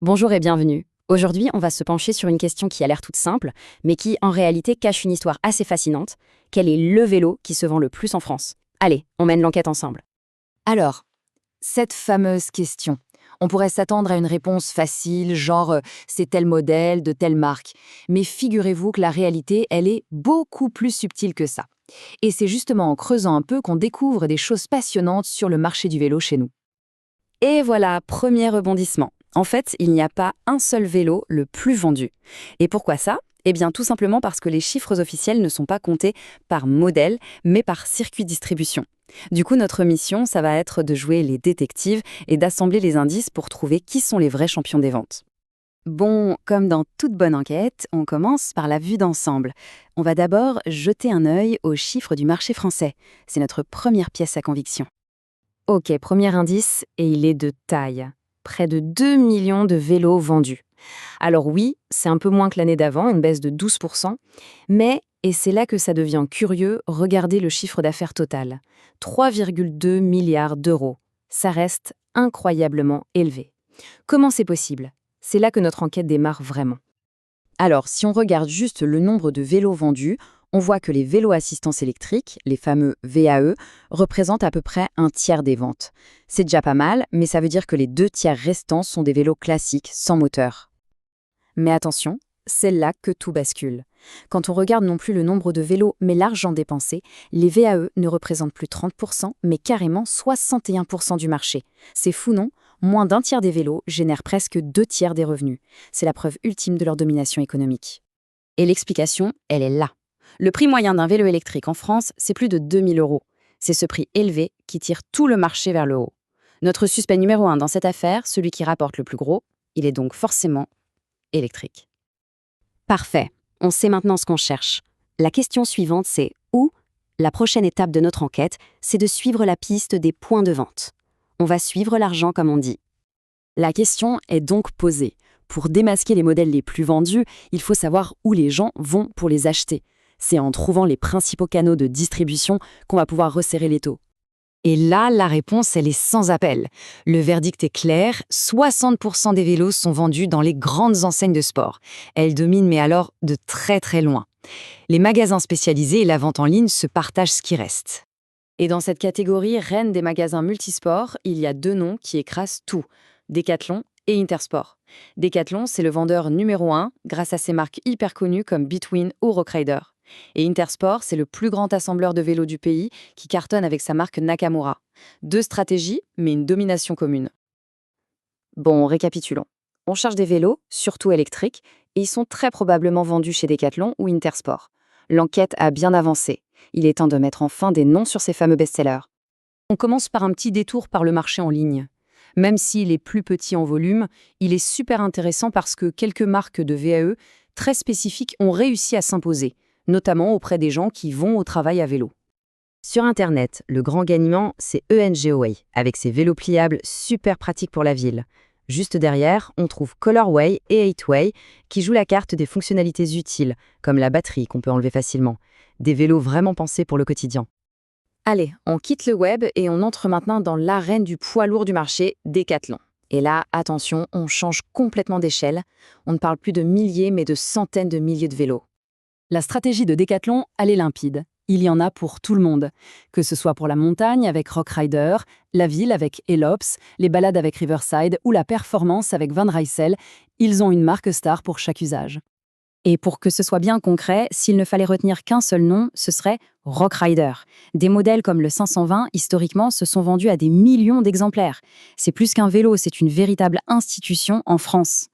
Bonjour et bienvenue. Aujourd'hui, on va se pencher sur une question qui a l'air toute simple, mais qui, en réalité, cache une histoire assez fascinante. Quel est le vélo qui se vend le plus en France? Allez, on mène l'enquête ensemble. Alors, cette fameuse question. On pourrait s'attendre à une réponse facile, genre c'est tel modèle, de telle marque. Mais figurez-vous que la réalité, elle est beaucoup plus subtile que ça. Et c'est justement en creusant un peu qu'on découvre des choses passionnantes sur le marché du vélo chez nous. Et voilà, premier rebondissement. En fait, il n'y a pas un seul vélo le plus vendu. Et pourquoi ça? Eh bien, tout simplement parce que les chiffres officiels ne sont pas comptés par modèle, mais par circuit de distribution. Du coup, notre mission, ça va être de jouer les détectives et d'assembler les indices pour trouver qui sont les vrais champions des ventes. Bon, comme dans toute bonne enquête, on commence par la vue d'ensemble. On va d'abord jeter un œil aux chiffres du marché français. C'est notre première pièce à conviction. Ok, premier indice, et il est de taille. Près de 2 millions de vélos vendus. Alors oui, c'est un peu moins que l'année d'avant, une baisse de 12%, mais, et c'est là que ça devient curieux, regardez le chiffre d'affaires total. 3,2 milliards d'euros. Ça reste incroyablement élevé. Comment c'est possible? C'est là que notre enquête démarre vraiment. Alors, si on regarde juste le nombre de vélos vendus, on voit que les vélos assistance électrique, les fameux VAE, représentent à peu près un tiers des ventes. C'est déjà pas mal, mais ça veut dire que les 2 tiers restants sont des vélos classiques, sans moteur. Mais attention, c'est là que tout bascule. Quand on regarde non plus le nombre de vélos, mais l'argent dépensé, les VAE ne représentent plus 30%, mais carrément 61% du marché. C'est fou, non? Moins d'un tiers des vélos génèrent presque 2 tiers des revenus. C'est la preuve ultime de leur domination économique. Et l'explication, elle est là. Le prix moyen d'un vélo électrique en France, c'est plus de 2 000 euros. C'est ce prix élevé qui tire tout le marché vers le haut. Notre suspect numéro 1 dans cette affaire, celui qui rapporte le plus gros, il est donc forcément électrique. Parfait, on sait maintenant ce qu'on cherche. La question suivante, c'est où? La prochaine étape de notre enquête, c'est de suivre la piste des points de vente. On va suivre l'argent comme on dit. La question est donc posée. Pour démasquer les modèles les plus vendus, il faut savoir où les gens vont pour les acheter. C'est en trouvant les principaux canaux de distribution qu'on va pouvoir resserrer l'étau. Et là, la réponse, elle est sans appel. Le verdict est clair, 60% des vélos sont vendus dans les grandes enseignes de sport. Elles dominent, mais alors de très très loin. Les magasins spécialisés et la vente en ligne se partagent ce qui reste. Et dans cette catégorie reine des magasins multisports, il y a 2 noms qui écrasent tout, Decathlon et Intersport. Decathlon, c'est le vendeur numéro 1 grâce à ses marques hyper connues comme Between ou Rockrider. Et Intersport, c'est le plus grand assembleur de vélos du pays qui cartonne avec sa marque Nakamura. 2 stratégies, mais une domination commune. Bon, récapitulons. On cherche des vélos, surtout électriques, et ils sont très probablement vendus chez Decathlon ou Intersport. L'enquête a bien avancé. Il est temps de mettre enfin des noms sur ces fameux best-sellers. On commence par un petit détour par le marché en ligne. Même s'il est plus petit en volume, il est super intéressant parce que quelques marques de VAE très spécifiques ont réussi à s'imposer, notamment auprès des gens qui vont au travail à vélo. Sur Internet, le grand gagnant, c'est ENGOWAY, avec ses vélos pliables super pratiques pour la ville. Juste derrière, on trouve Colorway et 8way qui jouent la carte des fonctionnalités utiles, comme la batterie qu'on peut enlever facilement. Des vélos vraiment pensés pour le quotidien. Allez, on quitte le web et on entre maintenant dans l'arène du poids lourd du marché, Decathlon. Et là, attention, on change complètement d'échelle. On ne parle plus de milliers, mais de centaines de milliers de vélos. La stratégie de Decathlon, elle est limpide. Il y en a pour tout le monde. Que ce soit pour la montagne avec Rockrider, la ville avec Elops, les balades avec Riverside ou la performance avec Van Rysel, ils ont une marque star pour chaque usage. Et pour que ce soit bien concret, s'il ne fallait retenir qu'un seul nom, ce serait Rockrider. Des modèles comme le 520, historiquement, se sont vendus à des millions d'exemplaires. C'est plus qu'un vélo, c'est une véritable institution en France.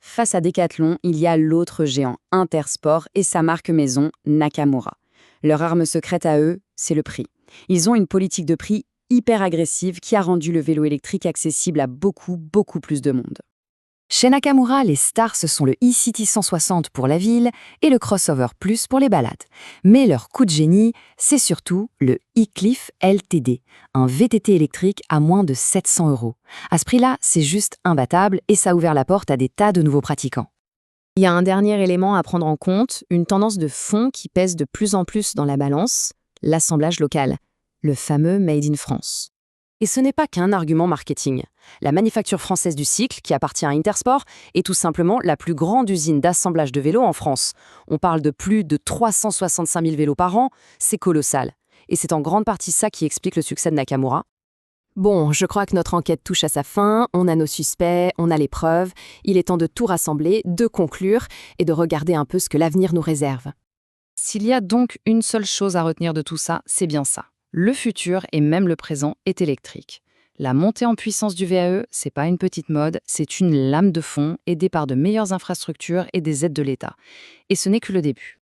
Face à Decathlon, il y a l'autre géant, Intersport, et sa marque maison, Nakamura. Leur arme secrète à eux, c'est le prix. Ils ont une politique de prix hyper agressive qui a rendu le vélo électrique accessible à beaucoup plus de monde. Chez Nakamura, les stars, ce sont le e-City 160 pour la ville et le Crossover Plus pour les balades. Mais leur coup de génie, c'est surtout le e-Cliff LTD, un VTT électrique à moins de 700 euros. À ce prix-là, c'est juste imbattable et ça a ouvert la porte à des tas de nouveaux pratiquants. Il y a un dernier élément à prendre en compte, une tendance de fond qui pèse de plus en plus dans la balance, l'assemblage local, le fameux Made in France. Et ce n'est pas qu'un argument marketing. La manufacture française du cycle, qui appartient à Intersport, est tout simplement la plus grande usine d'assemblage de vélos en France. On parle de plus de 365 000 vélos par an, c'est colossal. Et c'est en grande partie ça qui explique le succès de Nakamura. Bon, je crois que notre enquête touche à sa fin, on a nos suspects, on a les preuves, il est temps de tout rassembler, de conclure et de regarder un peu ce que l'avenir nous réserve. S'il y a donc une seule chose à retenir de tout ça, c'est bien ça. Le futur et même le présent est électrique. La montée en puissance du VAE, c'est pas une petite mode, c'est une lame de fond aidée par de meilleures infrastructures et des aides de l'État. Et ce n'est que le début.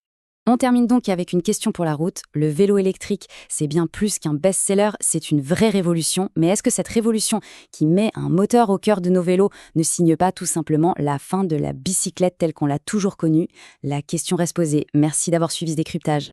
On termine donc avec une question pour la route. Le vélo électrique, c'est bien plus qu'un best-seller, c'est une vraie révolution. Mais est-ce que cette révolution qui met un moteur au cœur de nos vélos ne signe pas tout simplement la fin de la bicyclette telle qu'on l'a toujours connue? La question reste posée. Merci d'avoir suivi ce décryptage.